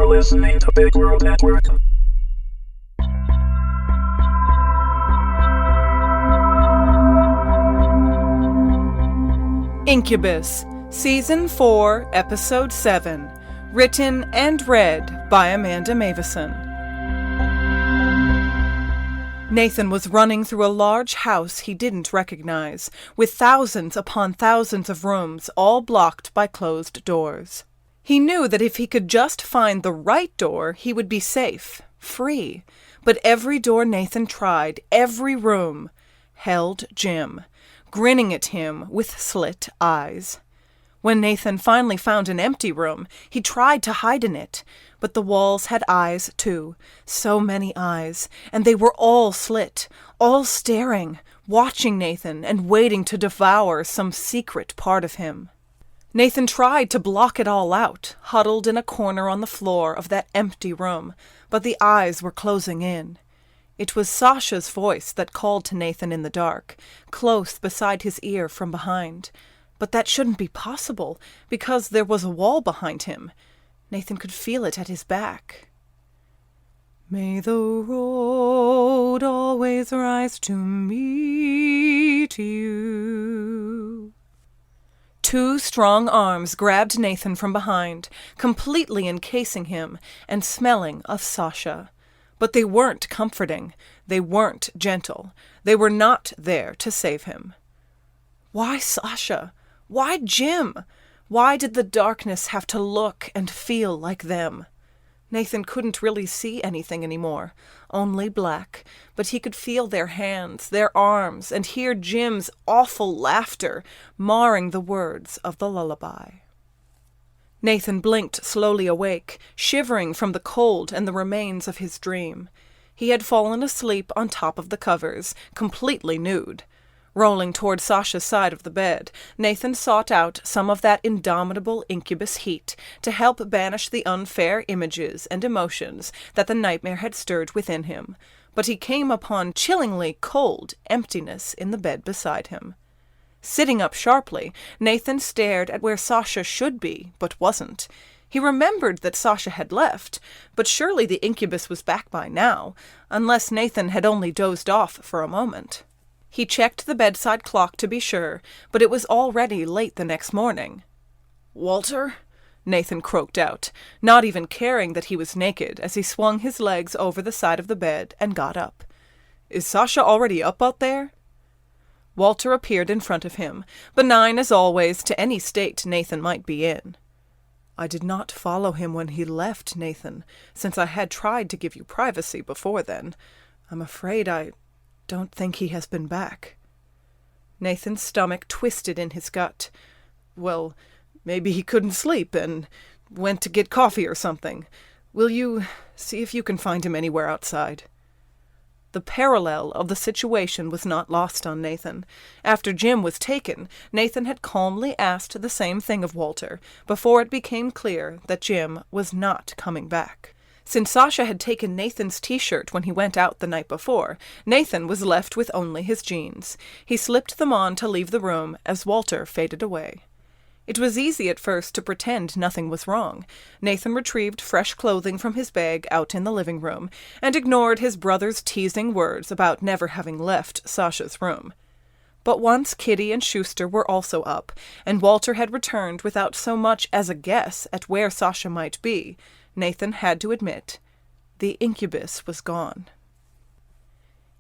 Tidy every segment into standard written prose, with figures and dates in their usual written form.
You're listening to Big World Network. Incubus, Season 4, Episode 7. Written and read by Amanda Meuwissen. Nathan was running through a large house he didn't recognize, with thousands upon thousands of rooms, all blocked by closed doors. He knew that if he could just find the right door, he would be safe, free. But every door Nathan tried, every room, held Jim, grinning at him with slit eyes. When Nathan finally found an empty room, he tried to hide in it, but the walls had eyes too, so many eyes, and they were all slit, all staring, watching Nathan and waiting to devour some secret part of him. Nathan tried to block it all out, huddled in a corner on the floor of that empty room, but the eyes were closing in. It was Sasha's voice that called to Nathan in the dark, close beside his ear from behind. But that shouldn't be possible, because there was a wall behind him. Nathan could feel it at his back. May the road always rise to meet you. Two strong arms grabbed Nathan from behind, completely encasing him and smelling of Sasha. But they weren't comforting. They weren't gentle. They were not there to save him. Why Sasha? Why Jim? Why did the darkness have to look and feel like them? Nathan couldn't really see anything anymore, only black, but he could feel their hands, their arms, and hear Jim's awful laughter, marring the words of the lullaby. Nathan blinked slowly awake, shivering from the cold and the remains of his dream. He had fallen asleep on top of the covers, completely nude. Rolling toward Sasha's side of the bed, Nathan sought out some of that indomitable incubus heat to help banish the unfair images and emotions that the nightmare had stirred within him, but he came upon chillingly cold emptiness in the bed beside him. Sitting up sharply, Nathan stared at where Sasha should be, but wasn't. He remembered that Sasha had left, but surely the incubus was back by now, unless Nathan had only dozed off for a moment. He checked the bedside clock to be sure, but it was already late the next morning. "Walter?" Nathan croaked out, not even caring that he was naked as he swung his legs over the side of the bed and got up. "Is Sasha already up out there?" Walter appeared in front of him, benign as always to any state Nathan might be in. "I did not follow him when he left, Nathan, since I had tried to give you privacy before then. I'm afraid I don't think he has been back." Nathan's stomach twisted in his gut. "Well, maybe he couldn't sleep and went to get coffee or something. Will you see if you can find him anywhere outside?" The parallel of the situation was not lost on Nathan. After Jim was taken, Nathan had calmly asked the same thing of Walter, before it became clear that Jim was not coming back. Since Sasha had taken Nathan's t-shirt when he went out the night before, Nathan was left with only his jeans. He slipped them on to leave the room as Walter faded away. It was easy at first to pretend nothing was wrong. Nathan retrieved fresh clothing from his bag out in the living room and ignored his brother's teasing words about never having left Sasha's room. But once Kitty and Schuster were also up, and Walter had returned without so much as a guess at where Sasha might be, Nathan had to admit, the incubus was gone.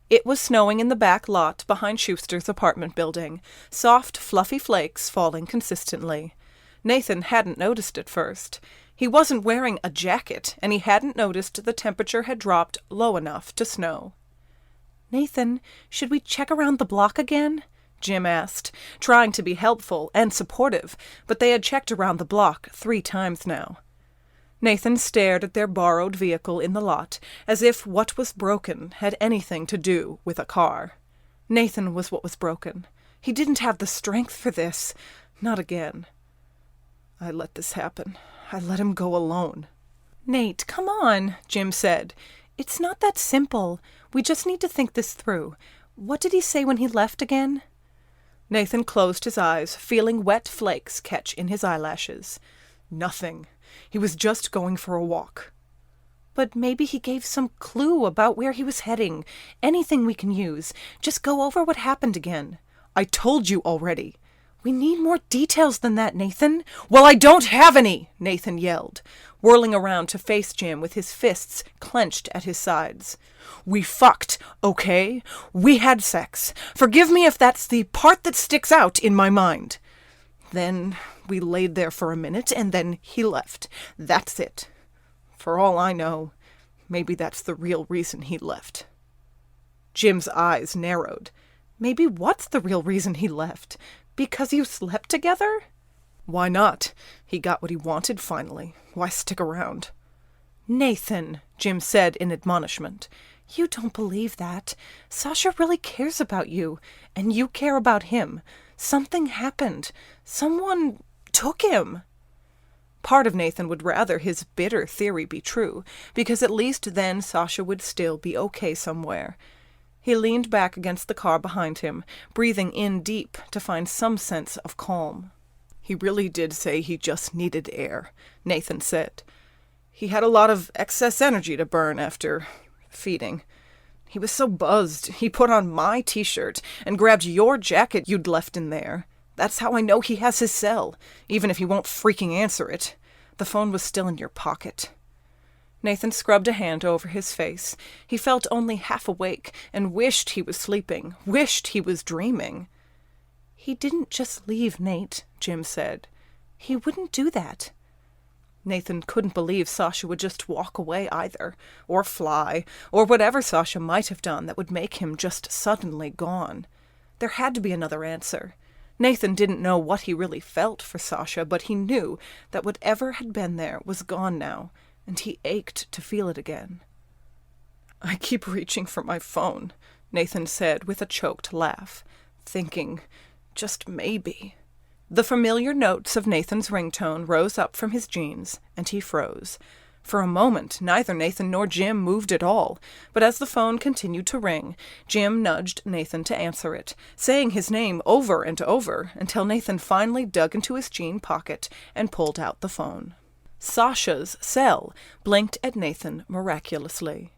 It was snowing in the back lot behind Schuster's apartment building, soft, fluffy flakes falling consistently. Nathan hadn't noticed at first. He wasn't wearing a jacket, and he hadn't noticed the temperature had dropped low enough to snow. "Nathan, should we check around the block again?" Jim asked, trying to be helpful and supportive, but they had checked around the block 3 times now. Nathan stared at their borrowed vehicle in the lot, as if what was broken had anything to do with a car. Nathan was what was broken. He didn't have the strength for this. Not again. "I let this happen. I let him go alone." "Nate, come on," Jim said. "It's not that simple. We just need to think this through. What did he say when he left again?" Nathan closed his eyes, feeling wet flakes catch in his eyelashes. "Nothing. He was just going for a walk." But maybe he gave some clue about where he was heading. Anything we can use. Just go over what happened again. I told you already. We need more details than that, Nathan. Well, I don't have any, Nathan yelled, whirling around to face Jim with his fists clenched at his sides. We fucked, okay? We had sex. Forgive me if that's the part that sticks out in my mind. Then we laid there for a minute, and then he left. That's it. For all I know, maybe that's the real reason he left. Jim's eyes narrowed. Maybe what's the real reason he left? Because you slept together? Why not? He got what he wanted finally. Why stick around? Nathan, Jim said in admonishment. You don't believe that. Sasha really cares about you, and you care about him. Something happened. Someone took him. Part of Nathan would rather his bitter theory be true, because at least then Sasha would still be okay somewhere. He leaned back against the car behind him, breathing in deep to find some sense of calm. He really did say he just needed air, Nathan said. He had a lot of excess energy to burn after feeding. He was so buzzed, he put on my t-shirt and grabbed your jacket you'd left in there. That's how I know he has his cell, even if he won't freaking answer it. The phone was still in your pocket. Nathan scrubbed a hand over his face. He felt only half awake and wished he was sleeping, wished he was dreaming. He didn't just leave, Nate, Jim said. He wouldn't do that. Nathan couldn't believe Sasha would just walk away either, or fly, or whatever Sasha might have done that would make him just suddenly gone. There had to be another answer. Nathan didn't know what he really felt for Sasha, but he knew that whatever had been there was gone now, and he ached to feel it again. I keep reaching for my phone, Nathan said with a choked laugh, thinking, just maybe. The familiar notes of Nathan's ringtone rose up from his jeans, and he froze. For a moment, neither Nathan nor Jim moved at all, but as the phone continued to ring, Jim nudged Nathan to answer it, saying his name over and over, until Nathan finally dug into his jean pocket and pulled out the phone. Sasha's cell blinked at Nathan miraculously.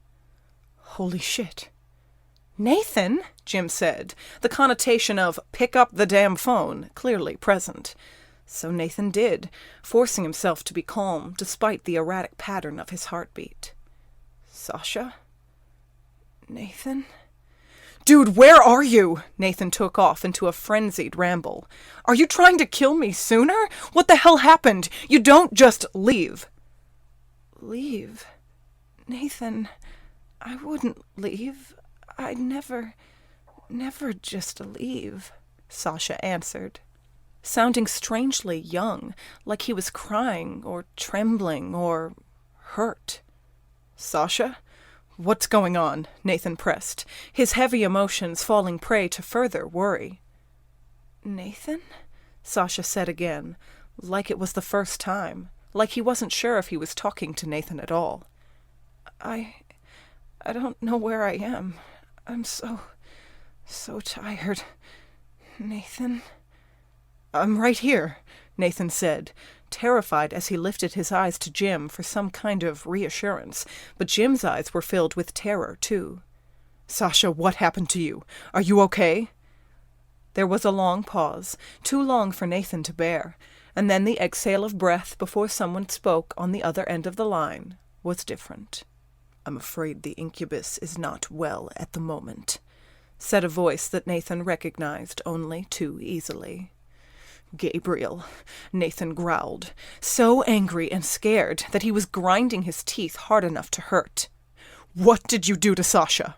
Holy shit. Nathan, Jim said, the connotation of pick up the damn phone clearly present. So Nathan did, forcing himself to be calm despite the erratic pattern of his heartbeat. Sasha? Nathan? Dude, where are you? Nathan took off into a frenzied ramble. Are you trying to kill me sooner? What the hell happened? You don't just leave. Leave? Nathan, I wouldn't leave. I'd never just leave, Sasha answered, sounding strangely young, like he was crying or trembling or hurt. Sasha? What's going on? Nathan pressed, his heavy emotions falling prey to further worry. Nathan? Sasha said again, like it was the first time, like he wasn't sure if he was talking to Nathan at all. I don't know where I am. I'm so tired. Nathan? I'm right here, Nathan said, terrified as he lifted his eyes to Jim for some kind of reassurance, but Jim's eyes were filled with terror, too. Sasha, what happened to you? Are you okay? There was a long pause, too long for Nathan to bear, and then the exhale of breath before someone spoke on the other end of the line was different. I'm afraid the Incubus is not well at the moment, said a voice that Nathan recognized only too easily. Gabriel, Nathan growled, so angry and scared that he was grinding his teeth hard enough to hurt. What did you do to Sasha?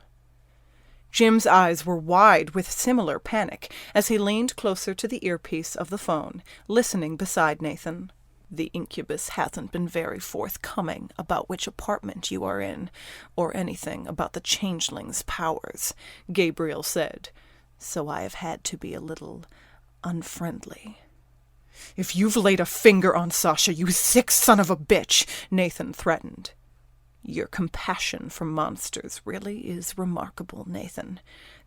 Jim's eyes were wide with similar panic as he leaned closer to the earpiece of the phone, listening beside Nathan. The Incubus hasn't been very forthcoming about which apartment you are in, or anything about the changeling's powers, Gabriel said, so I have had to be a little unfriendly. If you've laid a finger on Sasha, you sick son of a bitch, Nathan threatened. Your compassion for monsters really is remarkable, Nathan.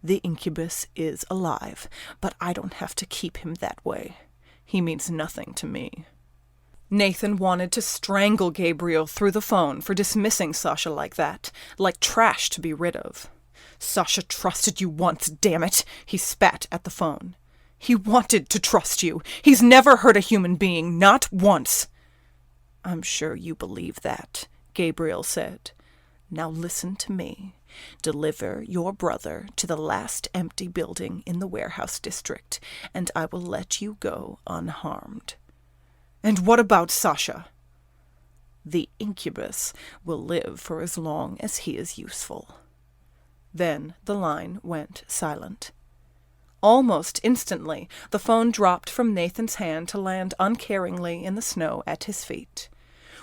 The Incubus is alive, but I don't have to keep him that way. He means nothing to me. Nathan wanted to strangle Gabriel through the phone for dismissing Sasha like that, like trash to be rid of. "Sasha trusted you once, damn it," he spat at the phone. "He wanted to trust you. He's never hurt a human being, not once." "I'm sure you believe that," Gabriel said. "Now listen to me. Deliver your brother to the last empty building in the warehouse district, and I will let you go unharmed." "And what about Sasha?" "The Incubus will live for as long as he is useful." Then the line went silent. Almost instantly, the phone dropped from Nathan's hand to land uncaringly in the snow at his feet.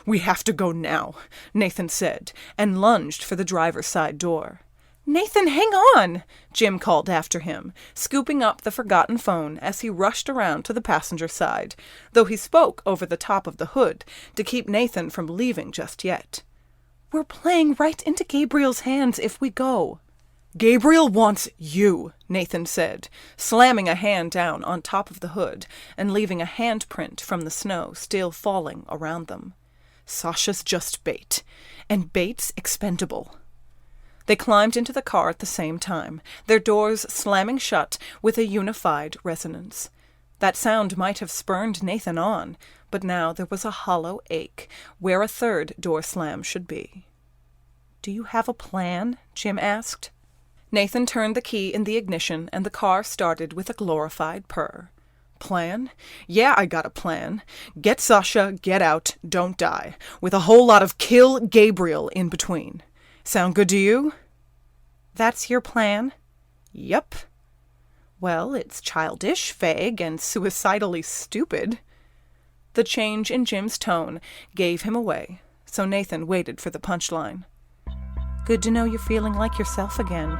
"We have to go now," Nathan said, and lunged for the driver's side door. "Nathan, hang on!" Jim called after him, scooping up the forgotten phone as he rushed around to the passenger side, though he spoke over the top of the hood to keep Nathan from leaving just yet. "We're playing right into Gabriel's hands if we go." "Gabriel wants you," Nathan said, slamming a hand down on top of the hood and leaving a handprint from the snow still falling around them. "Sasha's just bait, and bait's expendable." They climbed into the car at the same time, their doors slamming shut with a unified resonance. That sound might have spurred Nathan on, but now there was a hollow ache where a third door slam should be. "Do you have a plan?" Jim asked. Nathan turned the key in the ignition, and the car started with a glorified purr. "Plan? Yeah, I got a plan. Get Sasha, get out, don't die, with a whole lot of kill Gabriel in between. Sound good to you?" "That's your plan?" "Yep." "Well, it's childish, vague, and suicidally stupid." The change in Jim's tone gave him away, so Nathan waited for the punchline. "Good to know you're feeling like yourself again,"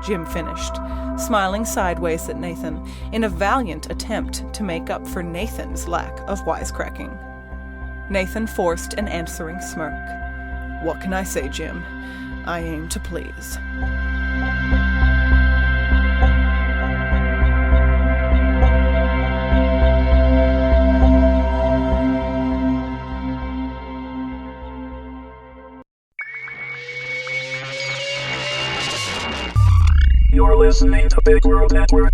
Jim finished, smiling sideways at Nathan in a valiant attempt to make up for Nathan's lack of wisecracking. Nathan forced an answering smirk. "What can I say, Jim? I aim to please." You're listening to Big World Network.